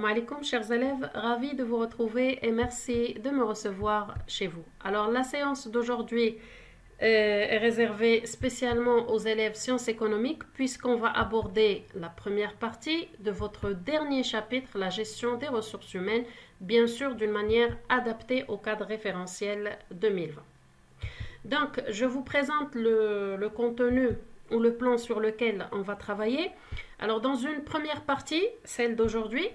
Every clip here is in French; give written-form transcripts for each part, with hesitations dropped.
Assalamu alaikum, chers élèves, ravi de vous retrouver et merci de me recevoir chez vous. Alors, la séance d'aujourd'hui est réservée spécialement aux élèves sciences économiques puisqu'on va aborder la première partie de votre dernier chapitre, la gestion des ressources humaines, bien sûr d'une manière adaptée au cadre référentiel 2020. Donc, je vous présente le contenu ou le plan sur lequel on va travailler. Alors, dans une première partie, celle d'aujourd'hui,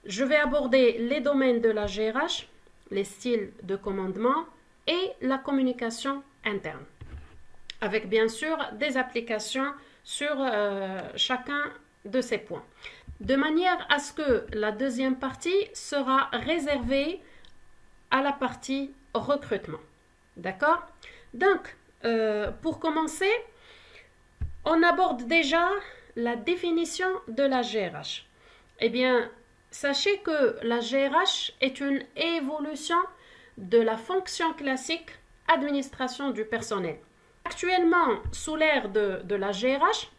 je vais aborder les domaines de la GRH, les styles de commandement et la communication interne, avec bien sûr des applications sur chacun de ces points, de manière à ce que la deuxième partie sera réservée à la partie recrutement. D'accord? Donc, pour commencer, on aborde déjà la définition de la GRH. Eh bien, sachez que la GRH est une évolution de la fonction classique administration du personnel. Actuellement, sous l'ère de la GRH,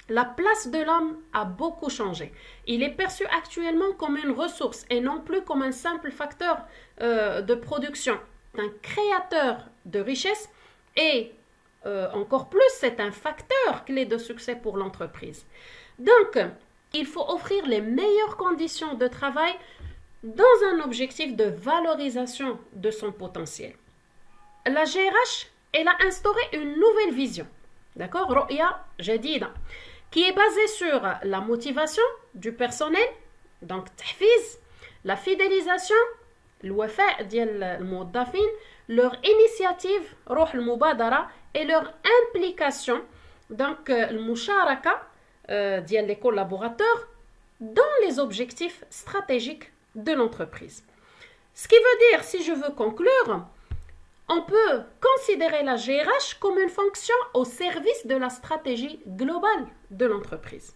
la place de l'homme a beaucoup changé. Il est perçu actuellement comme une ressource et non plus comme un simple facteur de production. Un créateur de richesse et encore plus, c'est un facteur clé de succès pour l'entreprise. Donc, il faut offrir les meilleures conditions de travail dans un objectif de valorisation de son potentiel. La GRH, elle a instauré une nouvelle vision, d'accord, رؤية جديدة, qui est basée sur la motivation du personnel, donc تحفيز, la fidélisation, الوفاء ديال الموظفين, leur initiative, روح المبادرة, et leur implication, donc المشاركة ديال les collaborateurs dans les objectifs stratégiques de l'entreprise. Ce qui veut dire, si je veux conclure, on peut considérer la GRH comme une fonction au service de la stratégie globale de l'entreprise.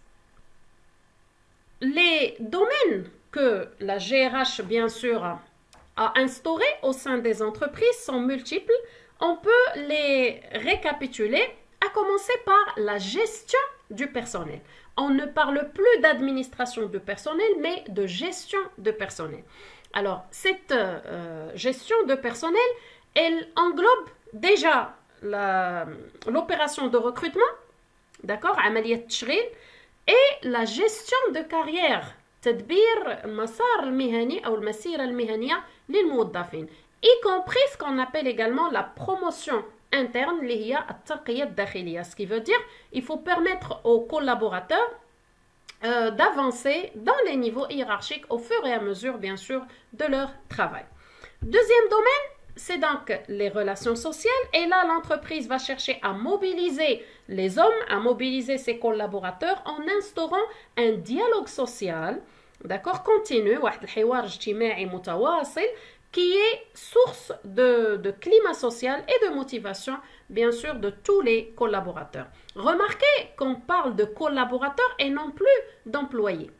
Les domaines que la GRH, bien sûr, a instaurés au sein des entreprises sont multiples. On peut les récapituler, à commencer par la gestion du personnel. On ne parle plus d'administration de personnel, mais de gestion de personnel. Alors, cette gestion de personnel, elle englobe déjà l'opération de recrutement, d'accord, عملية تشغيل, et la gestion de carrière, تدبير المسار المهني أو المسيرة المهنية للموظفين, y compris ce qu'on appelle également la promotion interne, اللي هي الترقية الداخلية, ce qui veut dire il faut permettre aux collaborateurs d'avancer dans les niveaux hiérarchiques au fur et à mesure, bien sûr, de leur travail. Deuxième domaine, c'est donc les relations sociales, et là l'entreprise va chercher à mobiliser les hommes, à mobiliser ses collaborateurs en instaurant un dialogue social, d'accord, continu, واحد الحوار اجتماعي متواصل, qui est source de climat social et de motivation, bien sûr, de tous les collaborateurs. Remarquez qu'on parle de collaborateurs et non plus d'employés.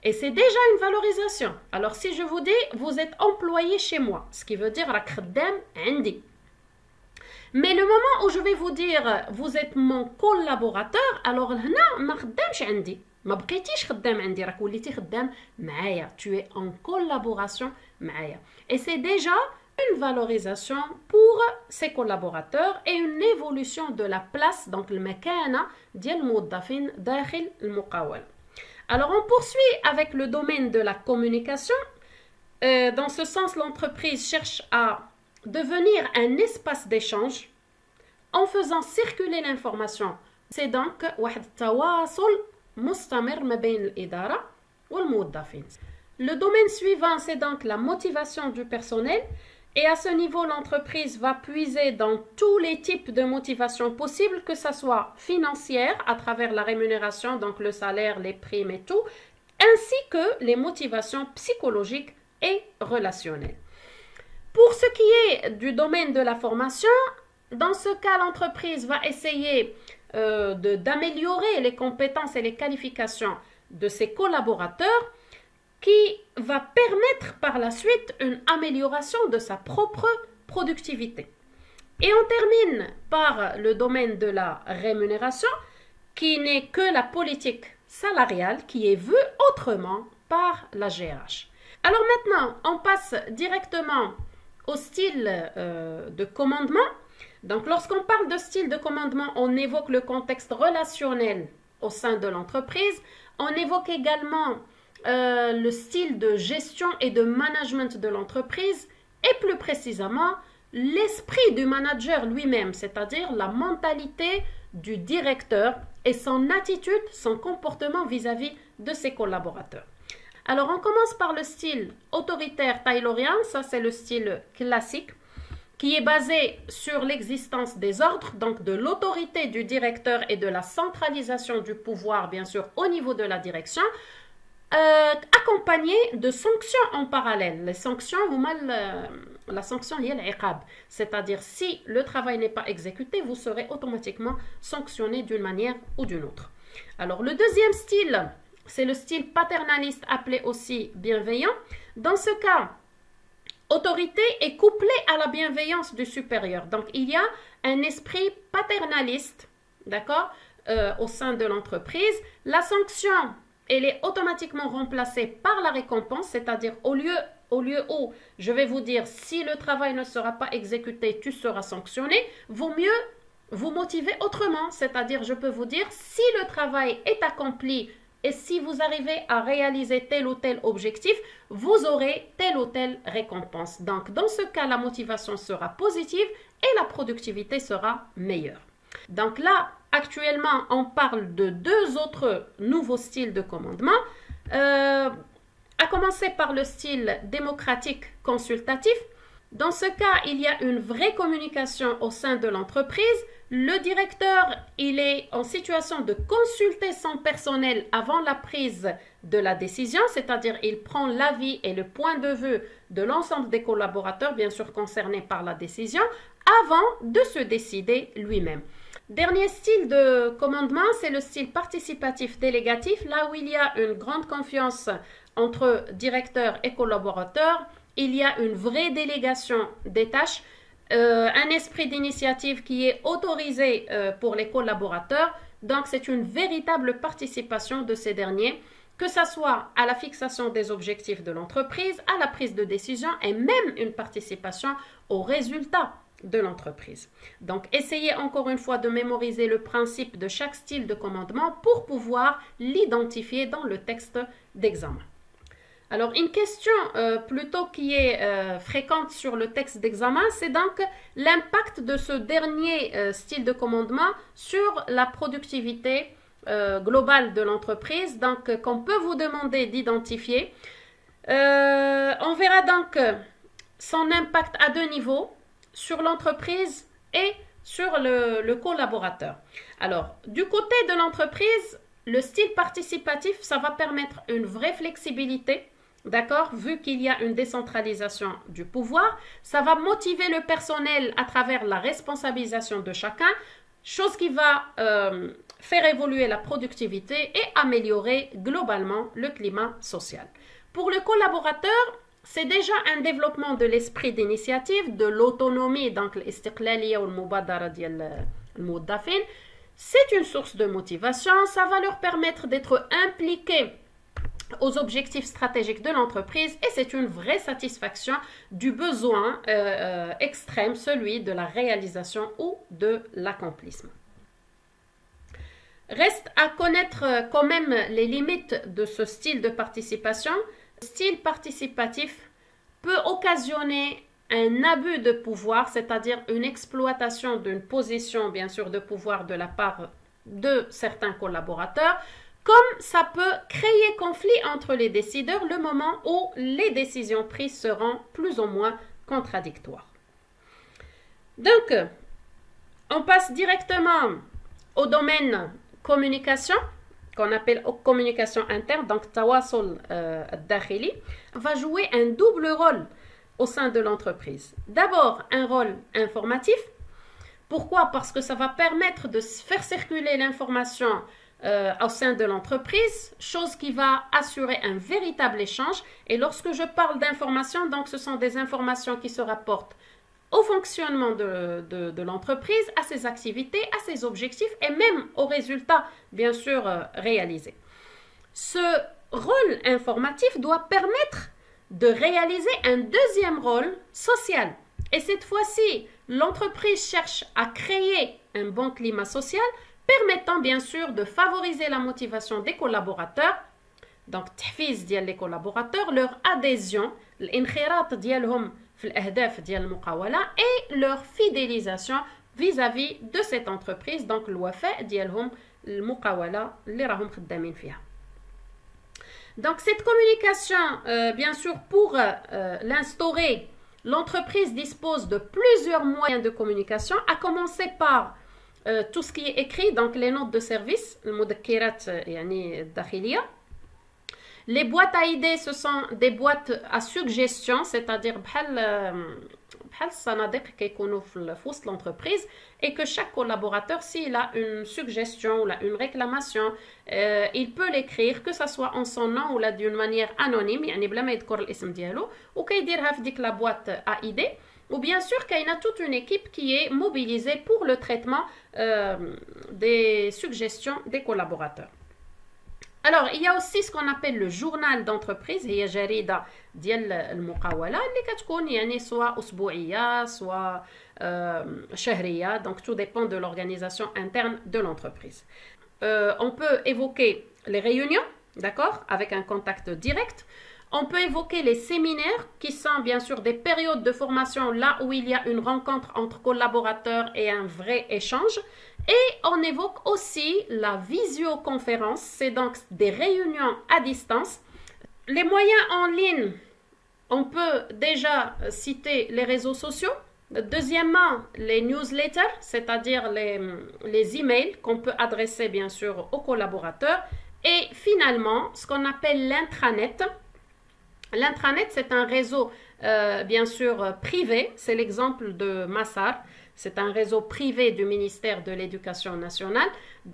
Et c'est déjà une valorisation. Alors, si je vous dis, vous êtes employé chez moi, ce qui veut dire راك خدام عندي. Mais le moment où je vais vous dire, vous êtes mon collaborateur, alors هنا ما خدامش عندي. ما بقيتيش خدام عندي, راك وليتي خدام معايا. Tu es en collaboration معايا. Et c'est déjà une valorisation pour ses collaborateurs et une évolution de la place, donc المكانة ديال الموظفين داخل المقاولة. Alors on poursuit avec le domaine de la communication. Dans ce sens, l'entreprise cherche à devenir un espace d'échange en faisant circuler l'information. C'est donc واحد التواصل مستمر ما بين الإدارة والموظفين. Le domaine suivant, c'est donc la motivation du personnel. Et à ce niveau, l'entreprise va puiser dans tous les types de motivation possibles, que ce soit financière, à travers la rémunération, donc le salaire, les primes et tout, ainsi que les motivations psychologiques et relationnelles. Pour ce qui est du domaine de la formation, dans ce cas, l'entreprise va essayer d'améliorer les compétences et les qualifications de ses collaborateurs, qui va permettre par la suite une amélioration de sa propre productivité. Et on termine par le domaine de la rémunération, qui n'est que la politique salariale, qui est vue autrement par la GRH. Alors maintenant, on passe directement au style de commandement. Donc, lorsqu'on parle de style de commandement, on évoque le contexte relationnel au sein de l'entreprise. On évoque également le style de gestion et de management de l'entreprise et plus précisément l'esprit du manager lui-même, c'est-à-dire la mentalité du directeur et son attitude, son comportement vis-à-vis de ses collaborateurs. Alors, on commence par le style autoritaire taylorien, ça c'est le style classique, qui est basé sur l'existence des ordres, donc de l'autorité du directeur et de la centralisation du pouvoir, bien sûr, au niveau de la direction, accompagné de sanctions en parallèle. Les sanctions, la sanction liée à l'iqab, c'est-à-dire si le travail n'est pas exécuté, vous serez automatiquement sanctionné d'une manière ou d'une autre. Alors, le deuxième style, c'est le style paternaliste appelé aussi bienveillant. Dans ce cas, autorité est couplée à la bienveillance du supérieur. Donc, il y a un esprit paternaliste, d'accord, au sein de l'entreprise. La sanction, elle est automatiquement remplacée par la récompense, c'est-à-dire au lieu où je vais vous dire si le travail ne sera pas exécuté, tu seras sanctionné, vaut mieux vous motiver autrement, c'est-à-dire je peux vous dire si le travail est accompli et si vous arrivez à réaliser tel ou tel objectif, vous aurez telle ou telle récompense. Donc, dans ce cas, la motivation sera positive et la productivité sera meilleure. Donc là, actuellement, on parle de deux autres nouveaux styles de commandement. À commencer par le style démocratique consultatif. Dans ce cas, il y a une vraie communication au sein de l'entreprise. Le directeur, il est en situation de consulter son personnel avant la prise de la décision, c'est-à-dire il prend l'avis et le point de vue de l'ensemble des collaborateurs, bien sûr concernés par la décision, avant de se décider lui-même. Dernier style de commandement, c'est le style participatif délégatif, là où il y a une grande confiance entre directeur et collaborateur. Il y a une vraie délégation des tâches, un esprit d'initiative qui est autorisé pour les collaborateurs. Donc, c'est une véritable participation de ces derniers, que ce soit à la fixation des objectifs de l'entreprise, à la prise de décision et même une participation aux résultats de l'entreprise. Donc, essayez encore une fois de mémoriser le principe de chaque style de commandement pour pouvoir l'identifier dans le texte d'examen. Alors, une question plutôt qui est fréquente sur le texte d'examen, c'est donc l'impact de ce dernier style de commandement sur la productivité globale de l'entreprise, donc qu'on peut vous demander d'identifier. On verra donc son impact à deux niveaux, sur l'entreprise et sur le collaborateur. Alors, du côté de l'entreprise, le style participatif, ça va permettre une vraie flexibilité. D'accord? Vu qu'il y a une décentralisation du pouvoir, ça va motiver le personnel à travers la responsabilisation de chacun, chose qui va faire évoluer la productivité et améliorer globalement le climat social. Pour le collaborateur, c'est déjà un développement de l'esprit d'initiative, de l'autonomie, donc l'istiqlaliya ou le mubadara diyal al-muwaddafin. C'est une source de motivation, ça va leur permettre d'être impliqués aux objectifs stratégiques de l'entreprise et c'est une vraie satisfaction du besoin extrême, celui de la réalisation ou de l'accomplissement. Reste à connaître quand même les limites de ce style de participation. Le style participatif peut occasionner un abus de pouvoir, c'est-à-dire une exploitation d'une position, bien sûr, de pouvoir de la part de certains collaborateurs, comme ça peut créer conflit entre les décideurs le moment où les décisions prises seront plus ou moins contradictoires. Donc, on passe directement au domaine communication, qu'on appelle communication interne, donc tawasul dakhili, va jouer un double rôle au sein de l'entreprise. D'abord, un rôle informatif. Pourquoi? Parce que ça va permettre de faire circuler l'information au sein de l'entreprise, chose qui va assurer un véritable échange. Et lorsque je parle d'informations, donc ce sont des informations qui se rapportent au fonctionnement de l'entreprise, à ses activités, à ses objectifs et même aux résultats, bien sûr, réalisés. Ce rôle informatif doit permettre de réaliser un deuxième rôle social. Et cette fois-ci, l'entreprise cherche à créer un bon climat social permettant bien sûr de favoriser la motivation des collaborateurs. Donc, تحفيز ديال les collaborateurs, leur adhésion, الانخراط ديالهم في الأهداف ديال المقاولة et leur fidélisation vis-à-vis de cette entreprise. Donc, الوفاء ديالهم المقاولة اللي راهم خدامين فيها. Donc, cette communication, bien sûr, pour l'instaurer, l'entreprise dispose de plusieurs moyens de communication, à commencer par tout ce qui est écrit, donc les notes de service, المذكرات يعني الداخلية. Les boîtes à idées, ce sont des boîtes à suggestions, c'est-à-dire بحال الصناديق كيكونوا في وسط l'entreprise, et que chaque collaborateur, s'il a une suggestion ou une réclamation, il peut l'écrire, que ça soit en son nom ou d'une manière anonyme, يعني بلا ما يذكر الاسم ديالو, وكيديرها في ديك la boîte à idées. Ou bien sûr qu'il y a toute une équipe qui est mobilisée pour le traitement des suggestions des collaborateurs. Alors, il y a aussi ce qu'on appelle le journal d'entreprise, هي جريدة ديال المقاولة اللي كتكون يعني سواء أسبوعية سواء شهرية, donc tout dépend de l'organisation interne de l'entreprise. On peut évoquer les réunions, d'accord, avec un contact direct. On peut évoquer les séminaires qui sont bien sûr des périodes de formation là où il y a une rencontre entre collaborateurs et un vrai échange. Et on évoque aussi la visioconférence, c'est donc des réunions à distance. Les moyens en ligne, on peut déjà citer les réseaux sociaux. Deuxièmement, les newsletters, c'est-à-dire les emails qu'on peut adresser bien sûr aux collaborateurs. Et finalement, ce qu'on appelle l'intranet. L'intranet, c'est un réseau bien sûr privé, c'est l'exemple de Massar. C'est un réseau privé du ministère de l'Éducation nationale.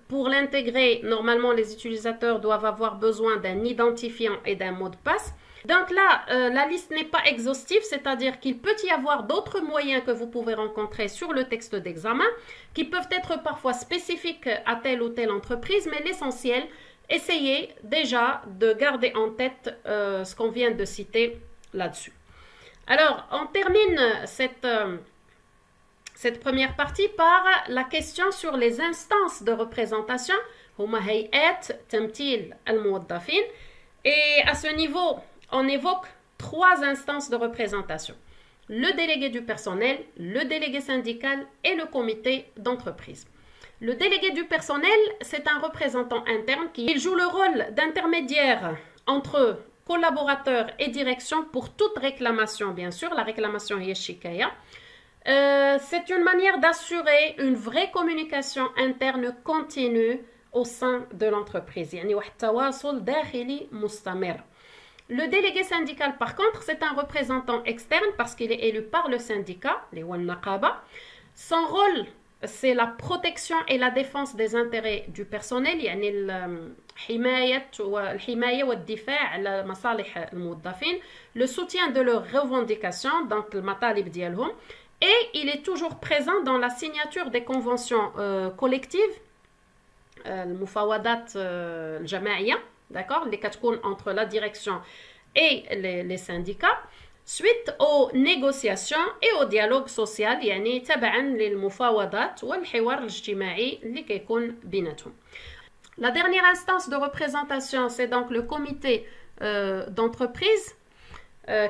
Pour l'intégrer, normalement, les utilisateurs doivent avoir besoin d'un identifiant et d'un mot de passe. Donc là, la liste n'est pas exhaustive, c'est-à-dire qu'il peut y avoir d'autres moyens que vous pouvez rencontrer sur le texte d'examen, qui peuvent être parfois spécifiques à telle ou telle entreprise, mais l'essentiel, essayez déjà de garder en tête ce qu'on vient de citer là-dessus. Alors, on termine cette première partie par la question sur les instances de représentation. هما هيئات تمثيل الموظفين. Et à ce niveau, on évoque 3 instances de représentation. Le délégué du personnel, le délégué syndical et le comité d'entreprise. Le délégué du personnel, c'est un représentant interne qui joue le rôle d'intermédiaire entre collaborateurs et direction pour toute réclamation, bien sûr. La réclamation est shikaya. C'est une manière d'assurer une vraie communication interne continue au sein de l'entreprise. يعني واحد التواصل داخلي مستمر. Le délégué syndical, par contre, c'est un représentant externe parce qu'il est élu par le syndicat, les Wannaqaba. Son rôle, c'est la protection et la défense des intérêts du personnel, يعني الحماية والدفاع على مصالح الموظفين, le soutien de leurs revendications, donc المطالب ديالهم. Et il est toujours présent dans la signature des conventions collectives, المفاوضات الجماعية, d'accord, اللي كتكون entre la direction et les syndicats, suite aux négociations et au dialogue social, يعني تبعا للمفاوضات والحوار الاجتماعي اللي كيكون بيناتهم. La dernière instance de représentation, c'est donc le comité d'entreprise,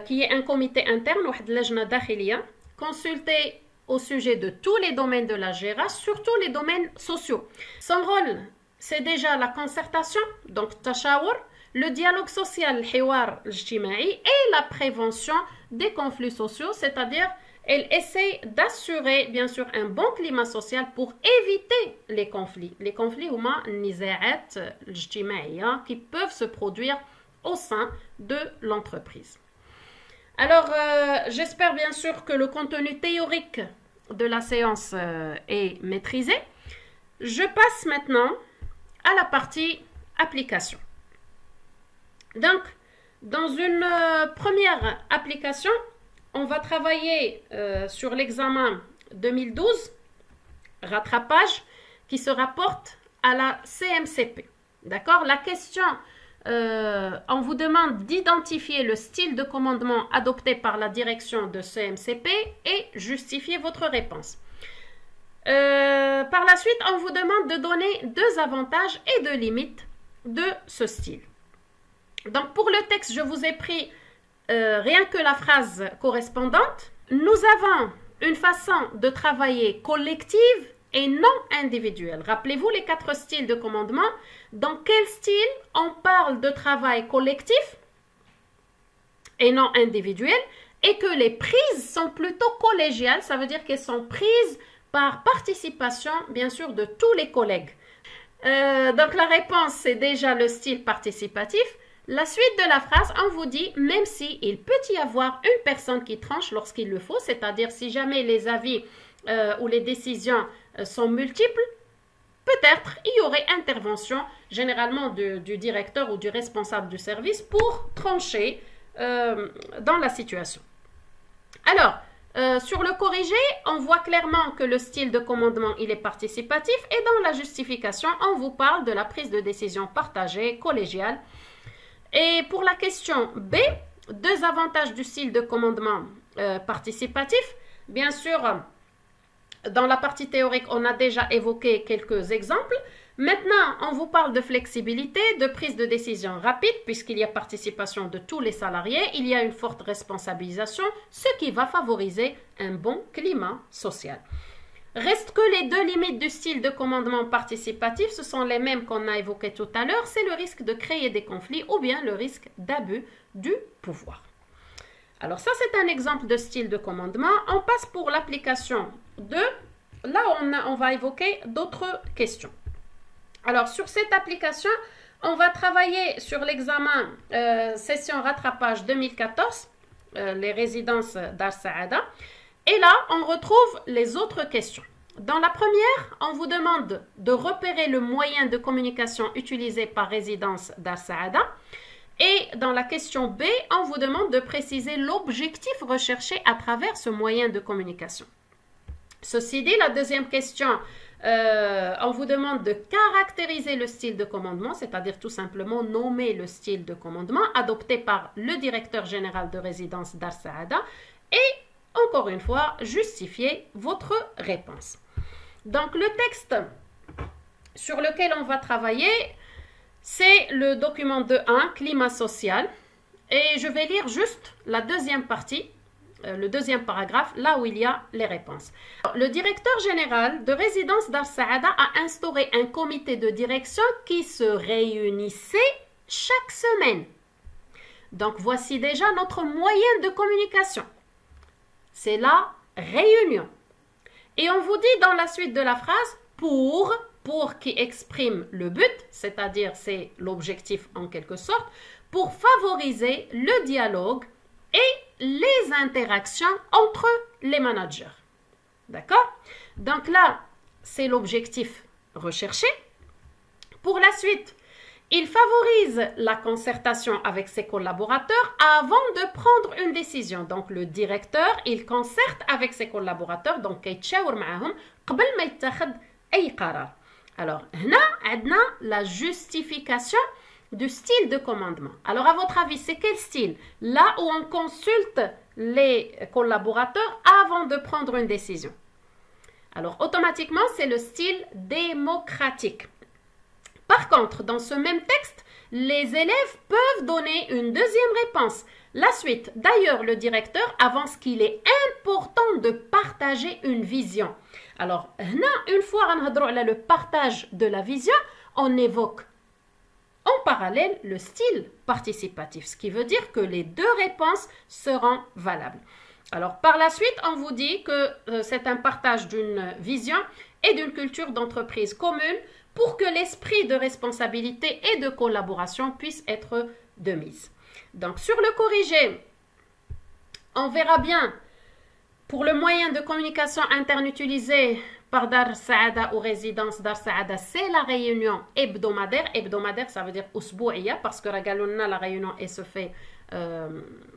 qui est un comité interne, واحد اللجنة داخلية, consulté au sujet de tous les domaines de la GERA, surtout les domaines sociaux. Son rôle, c'est déjà la concertation, donc tashawur, le dialogue social, الحوار الاجتماعي, et la prévention des conflits sociaux, c'est-à-dire elle essaie d'assurer bien sûr un bon climat social pour éviter les conflits. Les conflits هما النزاعات الاجتماعية qui peuvent se produire au sein de l'entreprise. Alors, j'espère bien sûr que le contenu théorique de la séance est maîtrisé. Je passe maintenant à la partie application. Donc, dans une première application, on va travailler sur l'examen 2012, rattrapage, qui se rapporte à la CMCP. D'accord? La question on vous demande d'identifier le style de commandement adopté par la direction de CMCP et justifier votre réponse. Par la suite, on vous demande de donner 2 avantages et 2 limites de ce style. Donc, pour le texte, je vous ai pris rien que la phrase correspondante. Nous avons une façon de travailler collective et non individuelle. Rappelez-vous les 4 styles de commandement. Dans quel style on parle de travail collectif et non individuel et que les prises sont plutôt collégiales, ça veut dire qu'elles sont prises par participation, bien sûr, de tous les collègues. Donc, la réponse, c'est déjà le style participatif. La suite de la phrase, on vous dit, même si il peut y avoir une personne qui tranche lorsqu'il le faut, c'est-à-dire si jamais les avis ou les décisions sont multiples, peut-être il y aurait intervention généralement du directeur ou du responsable du service pour trancher dans la situation. Alors, sur le corrigé, on voit clairement que le style de commandement, il est participatif et dans la justification, on vous parle de la prise de décision partagée, collégiale. Et pour la question B, 2 avantages du style de commandement participatif. Bien sûr, dans la partie théorique, on a déjà évoqué quelques exemples. Maintenant, on vous parle de flexibilité, de prise de décision rapide, puisqu'il y a participation de tous les salariés, il y a une forte responsabilisation, ce qui va favoriser un bon climat social. Reste que les 2 limites du style de commandement participatif, ce sont les mêmes qu'on a évoquées tout à l'heure, c'est le risque de créer des conflits ou bien le risque d'abus du pouvoir. Alors ça, c'est un exemple de style de commandement. On passe pour l'application 2. Là, on va évoquer d'autres questions. Alors, sur cette application, on va travailler sur l'examen session rattrapage 2014, les résidences Dar Saada. Et là, on retrouve les autres questions. Dans la première, on vous demande de repérer le moyen de communication utilisé par résidence Dar Saada. Et dans la question B, on vous demande de préciser l'objectif recherché à travers ce moyen de communication. Ceci dit, la deuxième question, on vous demande de caractériser le style de commandement, c'est-à-dire tout simplement nommer le style de commandement adopté par le directeur général de résidence Dar Saada et, encore une fois, justifier votre réponse. Donc, le texte sur lequel on va travailler, c'est le document 2.1, climat social. Et je vais lire juste la deuxième partie, le deuxième paragraphe, là où il y a les réponses. Le directeur général de résidence Dar Saada a instauré un comité de direction qui se réunissait chaque semaine. Donc, voici déjà notre moyen de communication. C'est la réunion. Et on vous dit dans la suite de la phrase, pour qui exprime le but, c'est-à-dire c'est l'objectif en quelque sorte, pour favoriser le dialogue et les interactions entre les managers. D'accord? Donc là, c'est l'objectif recherché. Pour la suite, il favorise la concertation avec ses collaborateurs avant de prendre une décision. Donc, le directeur, il concerte avec ses collaborateurs. Donc, يتشاور معهم قبل ما يتخذ أي قرار. Alors, هنا عندنا la justification du style de commandement. Alors, à votre avis, c'est quel style? Là où on consulte les collaborateurs avant de prendre une décision. Alors, automatiquement, c'est le style démocratique. Par contre, dans ce même texte, les élèves peuvent donner une deuxième réponse. La suite, d'ailleurs, le directeur avance qu'il est important de partager une vision. Alors, une fois qu'on a le partage de la vision, on évoque en parallèle le style participatif, ce qui veut dire que les 2 réponses seront valables. Alors, par la suite, on vous dit que c'est un partage d'une vision et d'une culture d'entreprise commune pour que l'esprit de responsabilité et de collaboration puisse être de mise. Donc, sur le corrigé, on verra bien pour le moyen de communication interne utilisé par Dar Saada ou résidence Dar Saada, c'est la réunion hebdomadaire. Hebdomadaire, ça veut dire usbou'ia parce que la réunion se fait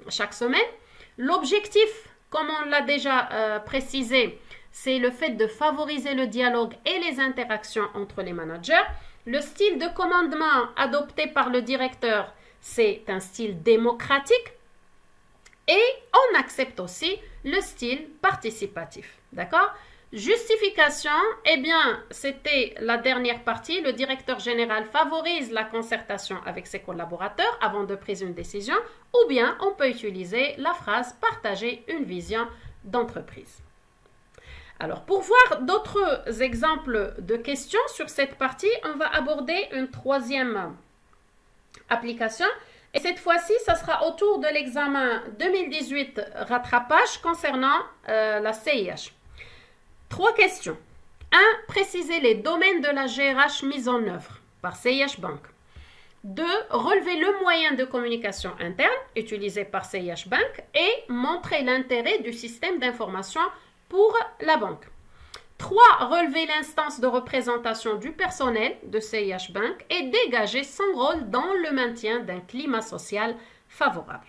chaque semaine. L'objectif, comme on l'a déjà précisé, c'est le fait de favoriser le dialogue et les interactions entre les managers. Le style de commandement adopté par le directeur, c'est un style démocratique. Et on accepte aussi le style participatif. D'accord? Justification, eh bien, c'était la dernière partie. Le directeur général favorise la concertation avec ses collaborateurs avant de prendre une décision. Ou bien, on peut utiliser la phrase « partager une vision d'entreprise ». Alors, pour voir d'autres exemples de questions sur cette partie, on va aborder une troisième application. Et cette fois-ci, ça sera autour de l'examen 2018 rattrapage concernant la CIH. 3 questions. 1. Préciser les domaines de la GRH mis en œuvre par CIH Bank. 2. Relever le moyen de communication interne utilisé par CIH Bank et montrer l'intérêt du système d'information pour la banque. 3. Relever l'instance de représentation du personnel de CIH Bank et dégager son rôle dans le maintien d'un climat social favorable.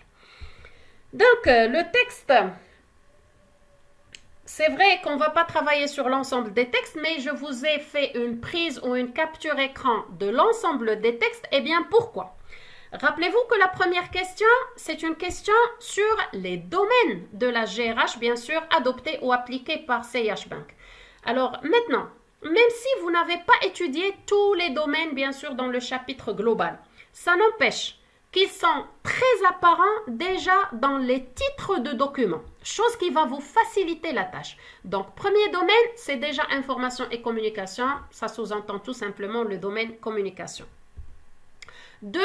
Donc, le texte, c'est vrai qu'on ne va pas travailler sur l'ensemble des textes, mais je vous ai fait une prise ou une capture écran de l'ensemble des textes. Eh bien, pourquoi? Rappelez-vous que la première question, c'est une question sur les domaines de la GRH, bien sûr, adoptés ou appliqués par CIH Bank. Alors maintenant, même si vous n'avez pas étudié tous les domaines, bien sûr, dans le chapitre global, ça n'empêche qu'ils sont très apparents déjà dans les titres de documents, chose qui va vous faciliter la tâche. Donc, premier domaine, c'est déjà information et communication, ça sous-entend tout simplement le domaine communication. 2,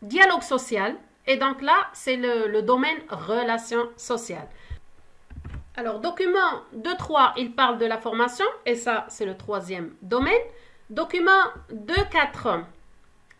dialogue social, et donc là, c'est le domaine relations sociales. Alors, document 2.3, il parle de la formation, et ça, c'est le troisième domaine. Document 2.4,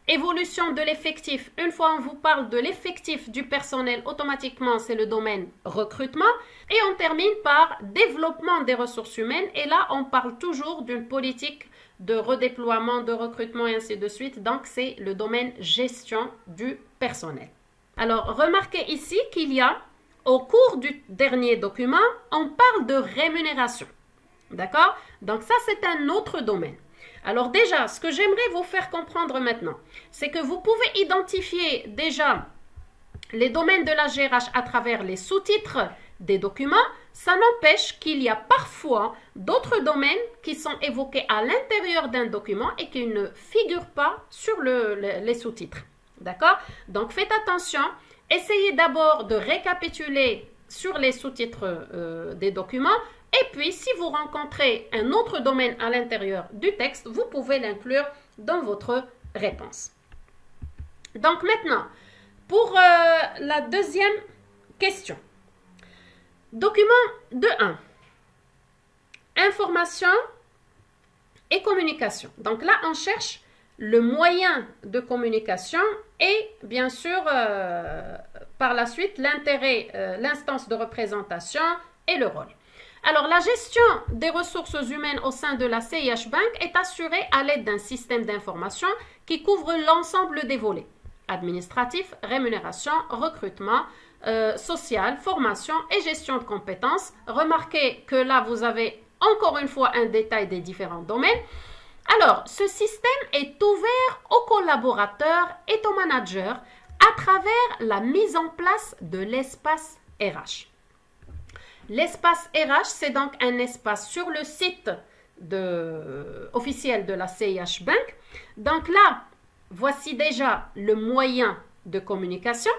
évolution de l'effectif. Une fois on vous parle de l'effectif du personnel, automatiquement, c'est le domaine recrutement. Et on termine par développement des ressources humaines, et là, on parle toujours d'une politique de redéploiement, de recrutement, et ainsi de suite. Donc, c'est le domaine gestion du personnel. Alors, remarquez ici qu'il y a au cours du dernier document, on parle de rémunération. D'accord? Donc ça, c'est un autre domaine. Alors déjà, ce que j'aimerais vous faire comprendre maintenant, c'est que vous pouvez identifier déjà les domaines de la GRH à travers les sous-titres des documents. Ça n'empêche qu'il y a parfois d'autres domaines qui sont évoqués à l'intérieur d'un document et qui ne figurent pas sur les sous-titres. D'accord? Donc faites attention. Essayez d'abord de récapituler sur les sous-titres des documents et puis si vous rencontrez un autre domaine à l'intérieur du texte, vous pouvez l'inclure dans votre réponse. Donc maintenant, pour la deuxième question. Document 2.1. Information et communication. Donc là, on cherche le moyen de communication et bien sûr par la suite l'intérêt, l'instance de représentation et le rôle. Alors la gestion des ressources humaines au sein de la CIH Bank est assurée à l'aide d'un système d'information qui couvre l'ensemble des volets administratif, rémunération, recrutement, social, formation et gestion de compétences. Remarquez que là vous avez encore une fois un détail des différents domaines. Alors, ce système est ouvert aux collaborateurs et aux managers à travers la mise en place de l'espace RH. L'espace RH, c'est donc un espace sur le site officiel de la CIH Bank. Donc là, voici déjà le moyen de communication.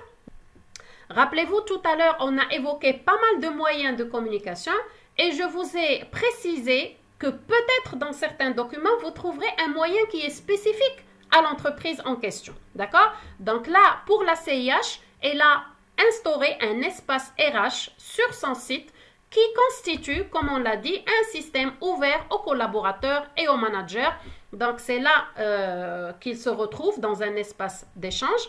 Rappelez-vous, tout à l'heure, on a évoqué pas mal de moyens de communication et je vous ai précisé que peut-être dans certains documents, vous trouverez un moyen qui est spécifique à l'entreprise en question. D'accord? Donc là, pour la CIH, elle a instauré un espace RH sur son site qui constitue, comme on l'a dit, un système ouvert aux collaborateurs et aux managers. Donc c'est là qu'ils se retrouvent dans un espace d'échange.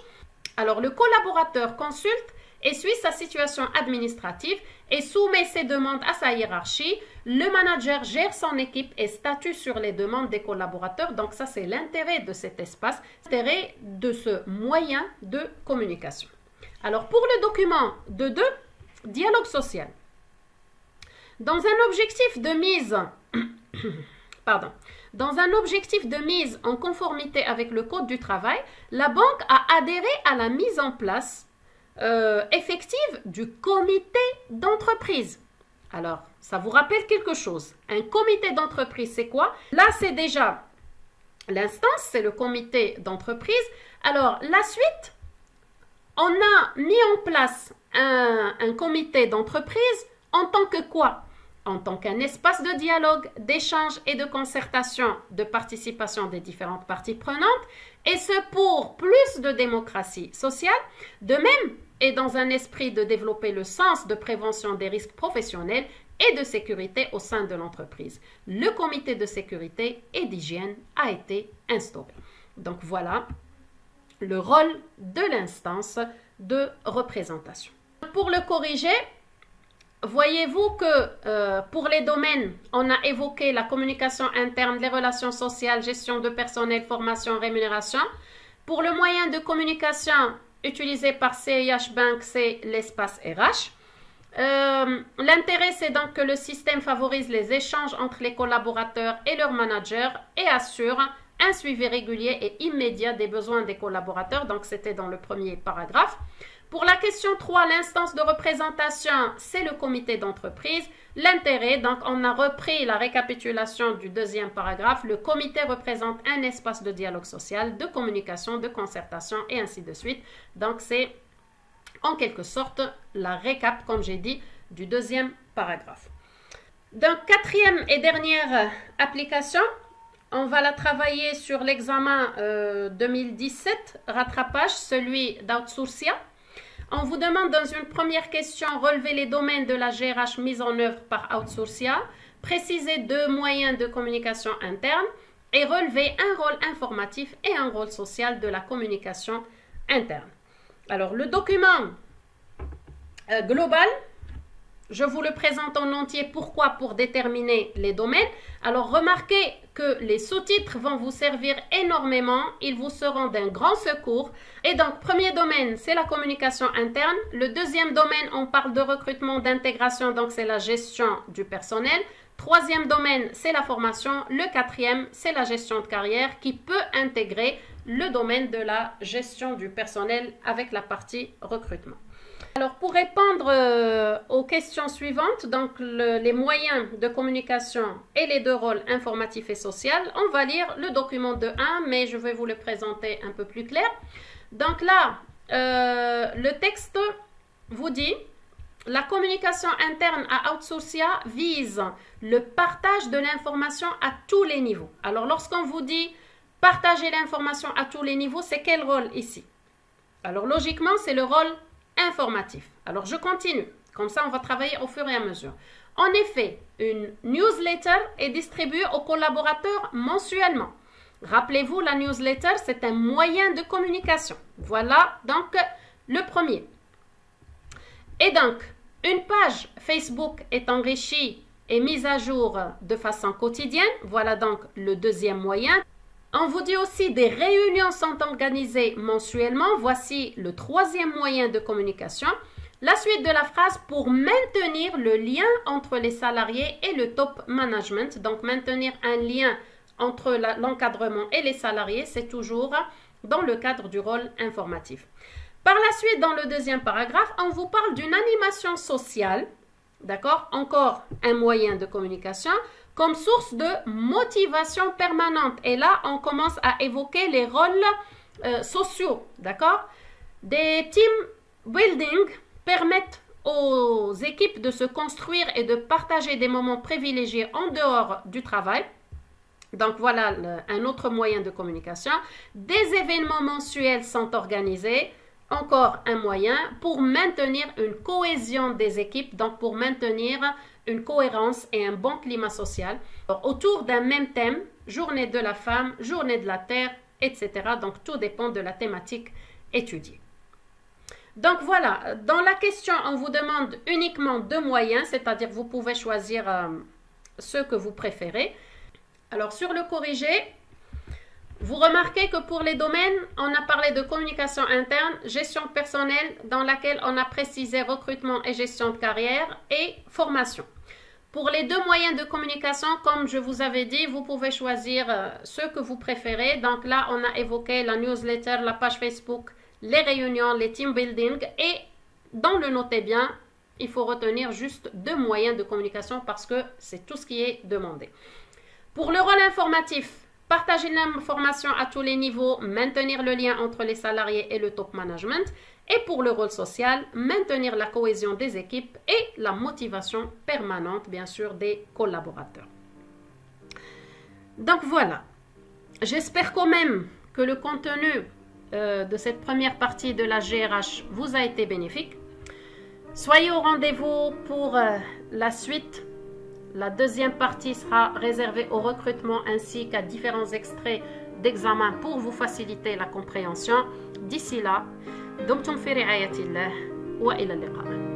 Alors le collaborateur consulte et suit sa situation administrative et soumet ses demandes à sa hiérarchie. Le manager gère son équipe et statue sur les demandes des collaborateurs. Donc ça, c'est l'intérêt de cet espace, l'intérêt de ce moyen de communication. Alors pour le document de 2, dialogue social. Dans un objectif de mise pardon, dans un objectif de mise en conformité avec le Code du travail, la banque a adhéré à la mise en place effective du comité d'entreprise. Alors, ça vous rappelle quelque chose. Un comité d'entreprise, c'est quoi? Là, c'est déjà l'instance, c'est le comité d'entreprise. Alors, la suite, on a mis en place un comité d'entreprise en tant que quoi? En tant qu'un espace de dialogue, d'échange et de concertation, de participation des différentes parties prenantes, et ce pour plus de démocratie sociale. De même, et dans un esprit de développer le sens de prévention des risques professionnels et de sécurité au sein de l'entreprise. Le comité de sécurité et d'hygiène a été instauré. Donc voilà le rôle de l'instance de représentation. Pour le corriger, voyez-vous que pour les domaines, on a évoqué la communication interne, les relations sociales, gestion de personnel, formation, rémunération. Pour le moyen de communication utilisé par CIH Bank, c'est l'espace RH. L'intérêt, c'est donc que le système favorise les échanges entre les collaborateurs et leurs managers et assure un suivi régulier et immédiat des besoins des collaborateurs. Donc, c'était dans le premier paragraphe. Pour la question 3, l'instance de représentation, c'est le comité d'entreprise. L'intérêt, donc on a repris la récapitulation du deuxième paragraphe. Le comité représente un espace de dialogue social, de communication, de concertation et ainsi de suite. Donc c'est en quelque sorte la récap, comme j'ai dit, du deuxième paragraphe. Donc quatrième et dernière application, on va la travailler sur l'examen 2017, rattrapage, celui d'Outsourcia. On vous demande dans une première question, relever les domaines de la GRH mise en œuvre par Outsourcia, préciser 2 moyens de communication interne et relever un rôle informatif et un rôle social de la communication interne. Alors, le document global, je vous le présente en entier. Pourquoi? Pour déterminer les domaines. Alors, remarquez que les sous-titres vont vous servir énormément. Ils vous seront d'un grand secours. Et donc, premier domaine, c'est la communication interne. Le deuxième domaine, on parle de recrutement, d'intégration. Donc, c'est la gestion du personnel. Troisième domaine, c'est la formation. Le quatrième, c'est la gestion de carrière qui peut intégrer le domaine de la gestion du personnel avec la partie recrutement. Alors, pour répondre aux questions suivantes, donc les moyens de communication et les 2 rôles informatif et social, on va lire le document de 1, mais je vais vous le présenter un peu plus clair. Donc là, le texte vous dit, la communication interne à Outsourcia vise le partage de l'information à tous les niveaux. Alors, lorsqu'on vous dit partager l'information à tous les niveaux, c'est quel rôle ici? Alors, logiquement, c'est le rôle informatif. Alors, je continue. Comme ça, on va travailler au fur et à mesure. En effet, une newsletter est distribuée aux collaborateurs mensuellement. Rappelez-vous, la newsletter, c'est un moyen de communication. Voilà donc le premier. Et donc, une page Facebook est enrichie et mise à jour de façon quotidienne. Voilà donc le deuxième moyen. On vous dit aussi des réunions sont organisées mensuellement. Voici le troisième moyen de communication. La suite de la phrase pour maintenir le lien entre les salariés et le top management. Donc, maintenir un lien entre l'encadrement et les salariés, c'est toujours dans le cadre du rôle informatif. Par la suite, dans le deuxième paragraphe, on vous parle d'une animation sociale. D'accord? Encore un moyen de communication comme source de motivation permanente. Et là, on commence à évoquer les rôles sociaux. D'accord? Des team building permettent aux équipes de se construire et de partager des moments privilégiés en dehors du travail. Donc voilà un autre moyen de communication. Des événements mensuels sont organisés. Encore un moyen pour maintenir une cohésion des équipes, donc pour maintenir une cohérence et un bon climat social autour d'un même thème, journée de la femme, journée de la terre, etc. Donc tout dépend de la thématique étudiée. Donc voilà, dans la question, on vous demande uniquement 2 moyens, c'est-à-dire vous pouvez choisir ceux que vous préférez. Alors sur le corrigé, vous remarquez que pour les domaines, on a parlé de communication interne, gestion personnelle, dans laquelle on a précisé recrutement et gestion de carrière et formation. Pour les deux moyens de communication, comme je vous avais dit, vous pouvez choisir ceux que vous préférez. Donc là, on a évoqué la newsletter, la page Facebook, les réunions, les team building. Et dans le notez bien, il faut retenir juste deux moyens de communication parce que c'est tout ce qui est demandé. Pour le rôle informatif, partager l'information à tous les niveaux, maintenir le lien entre les salariés et le top management. Et pour le rôle social, maintenir la cohésion des équipes et la motivation permanente, bien sûr, des collaborateurs. Donc voilà, j'espère quand même que le contenu de cette première partie de la GRH vous a été bénéfique. Soyez au rendez-vous pour la suite. La deuxième partie sera réservée au recrutement ainsi qu'à différents extraits d'examen pour vous faciliter la compréhension. D'ici là, دمتم في رعاية الله وإلى اللقاء.